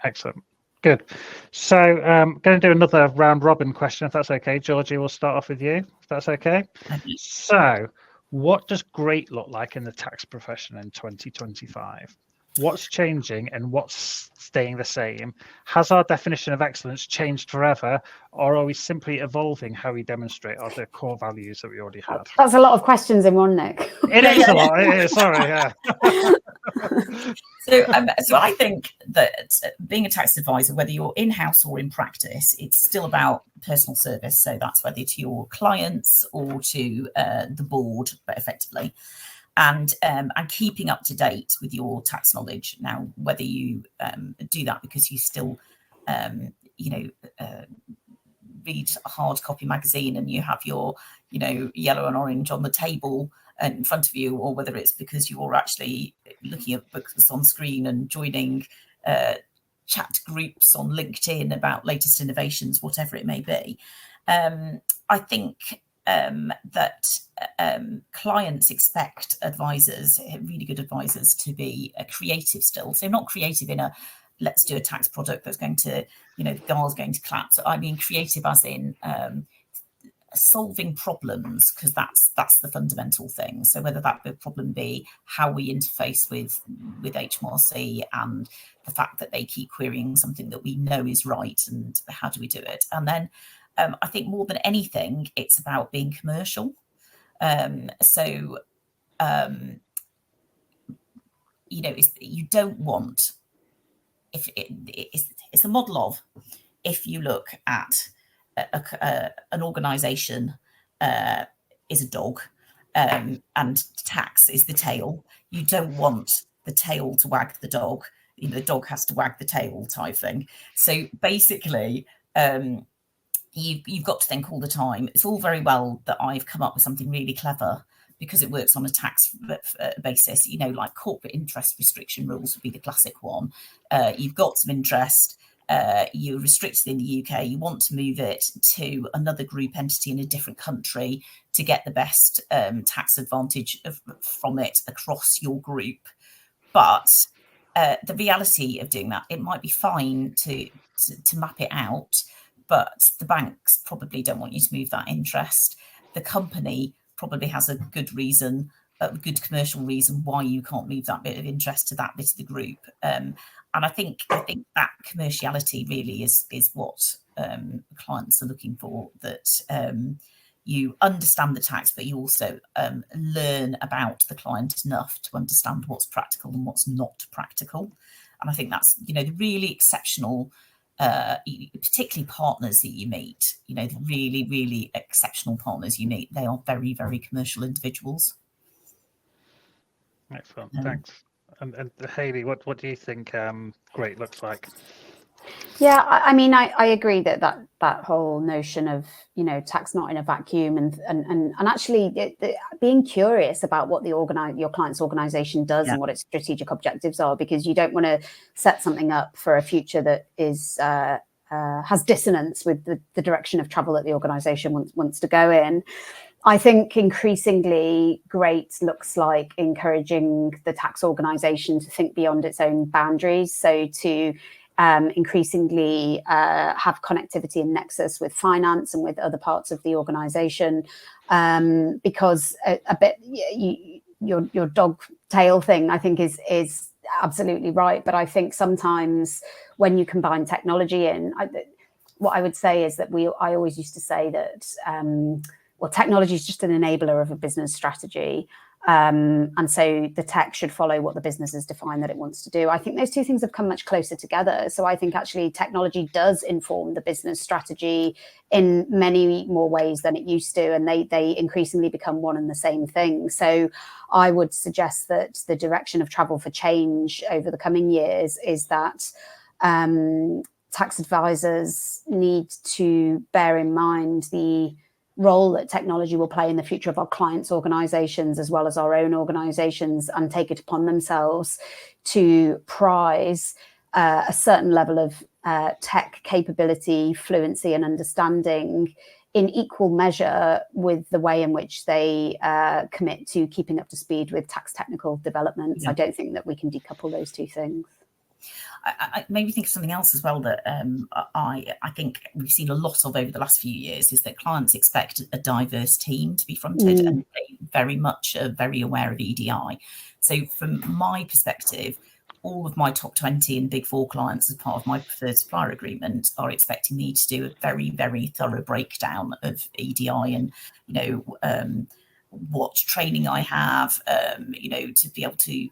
excellent. Good. So I'm going to do another round robin question, if that's okay. Georgie, we'll start off with you, if that's okay. So what does great look like in the tax profession in 2025? What's changing and what's staying the same? Has our definition of excellence changed forever, or are we simply evolving how we demonstrate the core values that we already have? That's a lot of questions in one, Nick. It is a lot. It is, sorry, yeah. So I think that being a tax advisor, whether you're in-house or in practice, it's still about personal service. So that's whether to your clients or to the board, but effectively. and keeping up to date with your tax knowledge. Now, whether you do that because you still, read a hard copy magazine and you have your, yellow and orange on the table in front of you, or whether it's because you're actually looking at books on screen and joining chat groups on LinkedIn about latest innovations, whatever it may be. I think that clients expect advisors, really good advisors, to be creative still. So not creative in a let's do a tax product that's going to, the guy's going to collapse. I mean creative as in solving problems, because that's the fundamental thing. So whether that problem be how we interface with HMRC and the fact that they keep querying something that we know is right, and how do we do it? And then I think more than anything, it's about being commercial. You don't want, if it's a model of, if you look at an organisation is a dog and tax is the tail, you don't want the tail to wag the dog. The dog has to wag the tail type thing. So basically, you've got to think all the time. It's all very well that I've come up with something really clever because it works on a tax basis, like corporate interest restriction rules would be the classic one. You've got some interest, you're restricted in the UK, you want to move it to another group entity in a different country to get the best tax advantage from it across your group. But the reality of doing that, it might be fine to map it out, but the banks probably don't want you to move that interest. The company probably has a good reason, a good commercial reason why you can't move that bit of interest to that bit of the group. And I think that commerciality really is what clients are looking for, that you understand the tax, but you also learn about the client enough to understand what's practical and what's not practical. And I think that's, the really exceptional, particularly partners that you meet, the really, really exceptional partners you meet, they are very, very commercial individuals. Excellent, thanks. And Hayley, what do you think great looks like? Yeah, I mean, I agree that whole notion of, tax not in a vacuum, and actually being curious about what your client's organisation does and what its strategic objectives are, because you don't want to set something up for a future that is has dissonance with the direction of travel that the organisation wants to go in. I think increasingly great looks like encouraging the tax organisation to think beyond its own boundaries. So to increasingly have connectivity and nexus with finance and with other parts of the organisation, because a bit your dog tail thing, I think, is absolutely right. But I think sometimes when you combine technology in, what I would say is that I always used to say that technology is just an enabler of a business strategy. And so the tech should follow what the business has defined that it wants to do. I think those two things have come much closer together. So I think actually technology does inform the business strategy in many more ways than it used to, and they increasingly become one and the same thing. So I would suggest that the direction of travel for change over the coming years is that tax advisors need to bear in mind the role that technology will play in the future of our clients' organizations as well as our own organizations, and take it upon themselves to prize a certain level of tech capability, fluency and understanding in equal measure with the way in which they commit to keeping up to speed with tax technical developments. I don't think that we can decouple those two things. I made me think of something else as well that I think we've seen a lot of over the last few years, is that clients expect a diverse team to be fronted, and they very much are very aware of EDI. So from my perspective, all of my top 20 and big 4 clients as part of my preferred supplier agreement are expecting me to do a very, very thorough breakdown of EDI and, what training I have, to be able to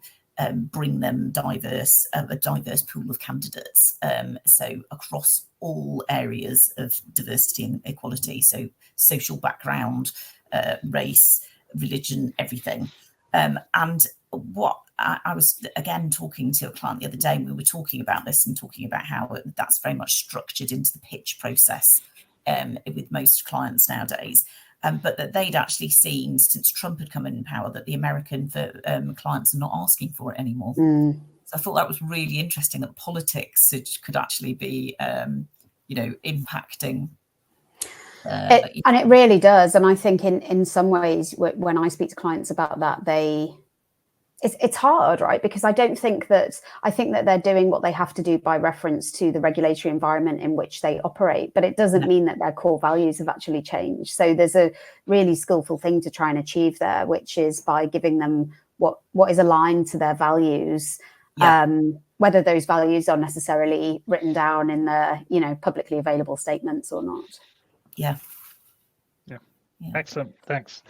bring them a diverse pool of candidates. So across all areas of diversity and equality, so social background, race, religion, everything. And what I was, again, talking to a client the other day, and we were talking about this and talking about how that's very much structured into the pitch process with most clients nowadays. But that they'd actually seen, since Trump had come in power, that the American clients are not asking for it anymore. So I thought that was really interesting, that politics could actually be, impacting. And it really does. And I think in some ways, when I speak to clients about that, it's hard, right? Because I think that they're doing what they have to do by reference to the regulatory environment in which they operate, but it doesn't mean that their core values have actually changed. So there's a really skillful thing to try and achieve there, which is by giving them what is aligned to their values, whether those values are necessarily written down in the publicly available statements or not. Yeah. Excellent, thanks.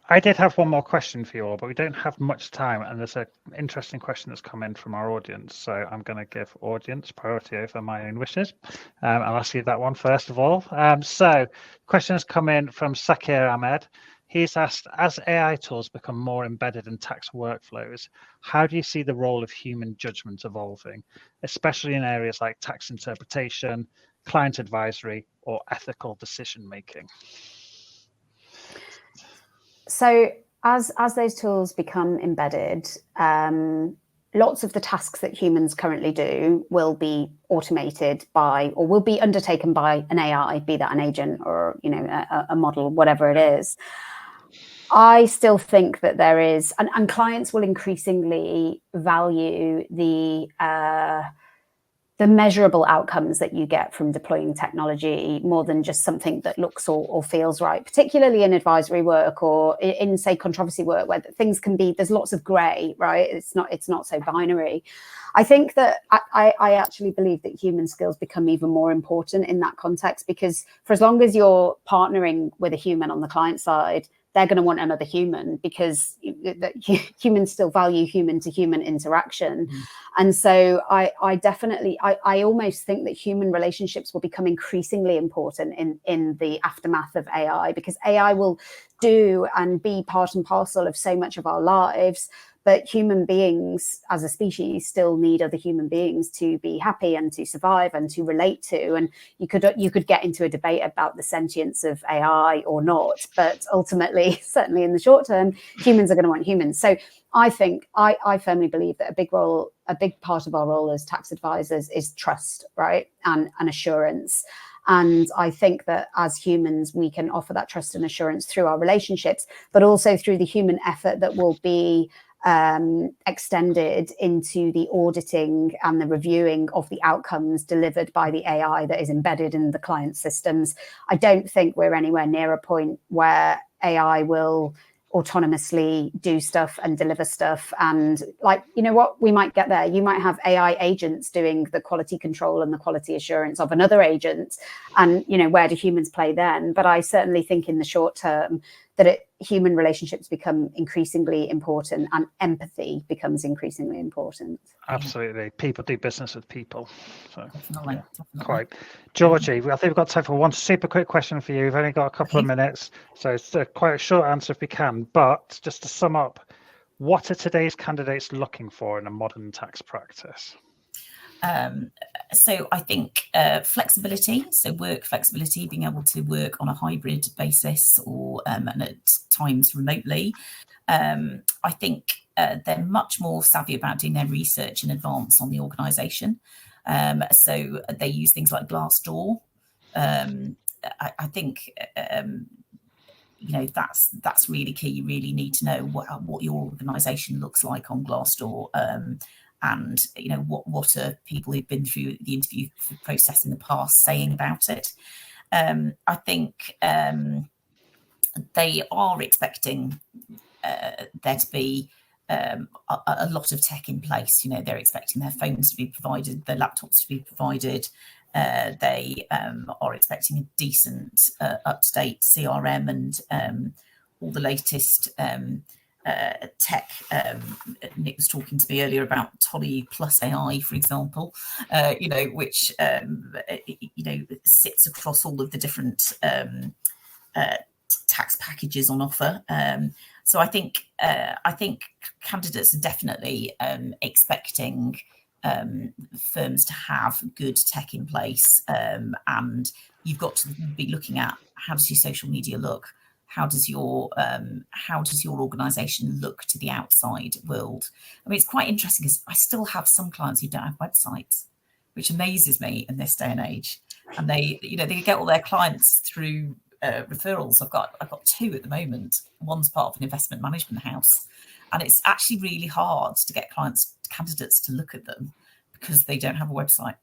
I did have one more question for you all, but we don't have much time, and there's an interesting question that's come in from our audience. So I'm going to give audience priority over my own wishes. I'll ask you that one first of all. So question has come in from Sakir Ahmed. He's asked, as AI tools become more embedded in tax workflows, how do you see the role of human judgment evolving, especially in areas like tax interpretation, client advisory, or ethical decision making? So as those tools become embedded, lots of the tasks that humans currently do will be automated by, or will be undertaken by an AI, be that an agent or a model, whatever it is. I still think that there is, and clients will increasingly value the measurable outcomes that you get from deploying technology more than just something that looks or feels right, particularly in advisory work or in, say, controversy work, where things can be, there's lots of gray, right? It's not so binary. I think that I actually believe that human skills become even more important in that context, because for as long as you're partnering with a human on the client side, they're going to want another human, because humans still value human to human interaction. And so I definitely almost think that human relationships will become increasingly important in the aftermath of AI, because AI will do and be part and parcel of so much of our lives. But human beings as a species still need other human beings to be happy and to survive and to relate to. And you could get into a debate about the sentience of AI or not, but ultimately, certainly in the short term, humans are going to want humans. So I think I firmly believe that a big part of our role as tax advisors is trust, right, and assurance. And I think that as humans, we can offer that trust and assurance through our relationships, but also through the human effort that will be extended into the auditing and the reviewing of the outcomes delivered by the AI that is embedded in the client systems. I don't think we're anywhere near a point where AI will autonomously do stuff and deliver stuff. And we might get there. You might have AI agents doing the quality control and the quality assurance of another agent. And, where do humans play then? But I certainly think in the short term that human relationships become increasingly important, and empathy becomes increasingly important. Absolutely. People do business with people. So, Definitely. Quite. Georgie, I think we've got time for one super quick question for you. We've only got a couple of minutes, so it's quite a short answer if we can. But just to sum up, what are today's candidates looking for in a modern tax practice? So I think flexibility, so work flexibility, being able to work on a hybrid basis or and at times remotely. I think they're much more savvy about doing their research in advance on the organisation. So they use things like Glassdoor. I think that's really key. You really need to know what your organisation looks like on Glassdoor. And what are people who've been through the interview process in the past saying about it. I think they are expecting there to be a lot of tech in place. They're expecting their phones to be provided, their laptops to be provided. They are expecting a decent up-to-date CRM and all the latest tech. Nick was talking to me earlier about Tolly Plus AI, for example, which sits across all of the different tax packages on offer. So I think candidates are definitely expecting firms to have good tech in place, and you've got to be looking at, how does your social media look? How does your organisation look to the outside world? I mean, it's quite interesting because I still have some clients who don't have websites, which amazes me in this day and age. And they get all their clients through referrals. I've got 2 at the moment. One's part of an investment management house, and it's actually really hard to get candidates to look at them because they don't have a website.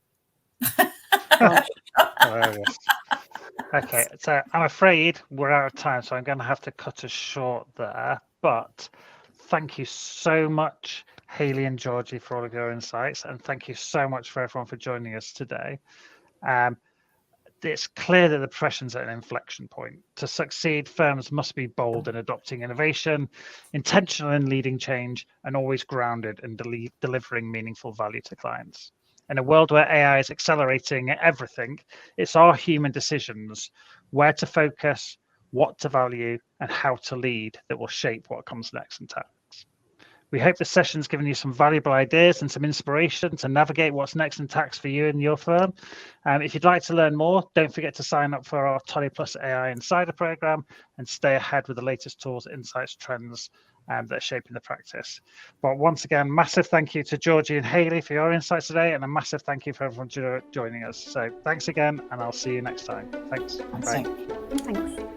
Okay, so I'm afraid we're out of time, so I'm going to have to cut us short there. But thank you so much, Hayley and Georgie, for all of your insights, and thank you so much for everyone for joining us today. It's clear that the profession's at an inflection point. To succeed, firms must be bold in adopting innovation, intentional in leading change, and always grounded in delivering meaningful value to clients. In a world where AI is accelerating everything, it's our human decisions, where to focus, what to value, and how to lead that will shape what comes next in tax. We hope the session's given you some valuable ideas and some inspiration to navigate what's next in tax for you and your firm. If you'd like to learn more, don't forget to sign up for our Tolly Plus AI Insider program and stay ahead with the latest tools, insights, trends that are shaping the practice. But once again, massive thank you to Georgie and Hayley for your insights today, and a massive thank you for everyone joining us. So thanks again, and I'll see you next time. Thanks. Bye. Thanks.